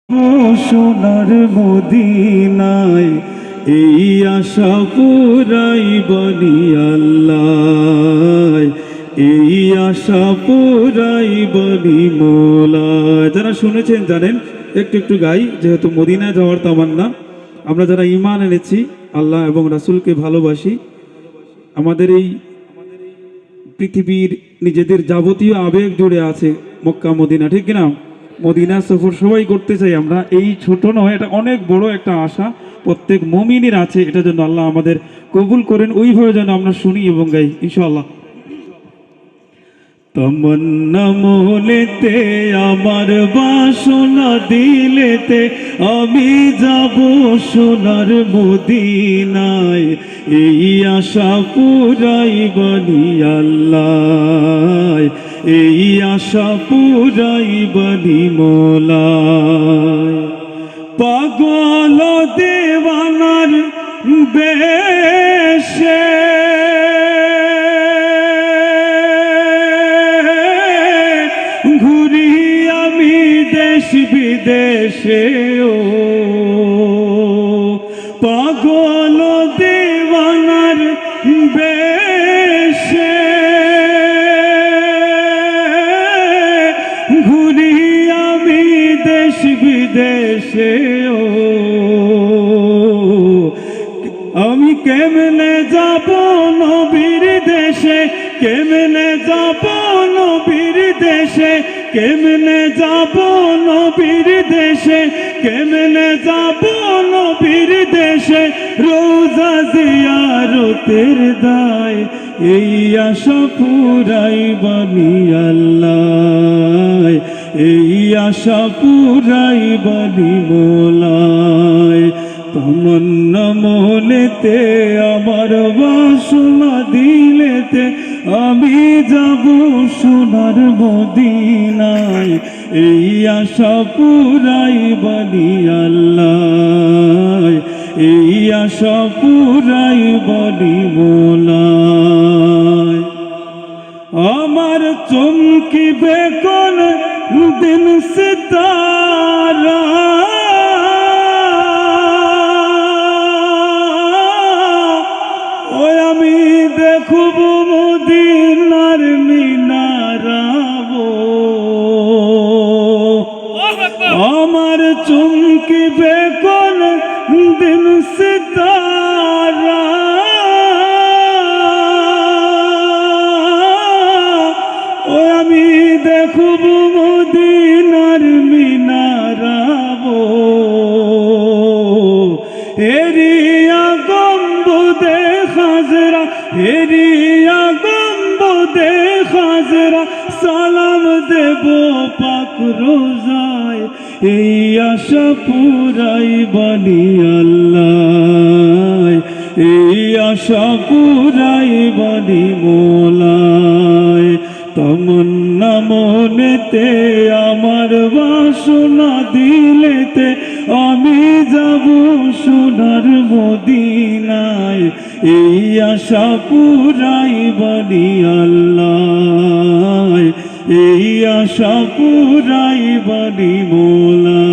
সোনার মদিনায় এই আশা পুরাইবনি আল্লাহ, এই আশা পুরাইবনি মওলা। যারা শুনেছেন জানেন, একটু একটু গাই, যেহেতু মদিনায় যাওয়ার তামান্না। আমরা যারা ঈমান এনেছি, আল্লাহ এবং রাসূলকে ভালোবাসি, আমাদের এই পৃথিবীর নিজেদের যাবতীয় আবেগ জুড়ে আছে মক্কা মদিনা, ঠিক কিনা? মদিনা সফর সবাই করতে চাই আমরা। এই ছোট নয়, এটা অনেক বড় একটা আশা প্রত্যেক মুমিনের আছে। এটার জন্য আল্লাহ আমাদের কবুল করেন, ওইভাবে যেন আমরা শুনি এবং গাই ইনশাআল্লাহ। তমন্না মনেতে আমার, বাসনা দিলেতে আমি যাব সোনার মদিনায়, এই আশা পুরাইবনি আল্লাহ, এই আশা পুরাইবনি মওলা। পাগল দেওয়ানার বেশে ঘুরি আমি দেশ বিদেশে, ও পাগল দেওয়ানার বেশে ঘুরি আমি দেশ বিদেশে, ও আমি কেমনে যাব নবীর দেশে, কেমনে যাব নবীর দেশে, কেমনে যাব নবীর দেশে, কেমনে যাব নবীর দেশে, রোজা জিয়ারতের দায় এই আশা পুরাইবনি আল্লাহ, এই আশা পুরাইবনি মওলা। তমন্না মনেতে আমার, বাসনা দিলেতে আমি যাব সোনার মদিনায়, এই আশা পুরাইবনি আল্লাহ, এই আশা পুরাইবনি মওলা। আমার চমকিবে কোন দিন সিতারা, ওই আমি দেখব মদিনার মিনারা, আমার চমকিবে কোন দিন সিতারা, ওই আমি দেখব মদিনার মিনারা, এরিয়া গম্বুদে খাজরা, এরিয়া গম্বুদে খাজরা, সালাম দেব পাক রোজায়, এই আশা পুরাইবনি আল্লাহ, এই আশা পুরাইবনি মওলা। তমন্না মনেতে আমার, বাসনা দিলেতে আমি যাব সোনার মদিনায়, এই আশা পুরাইবনি আল্লাহ, এই আশা পুরাইবনি মওলা,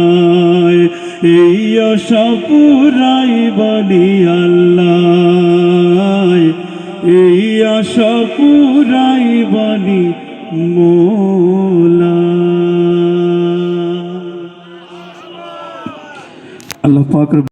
এই আশা পুরাইবনি আল্লাহ, এই আশা পুরাইবনি মওলা। আল্লাহ পাক।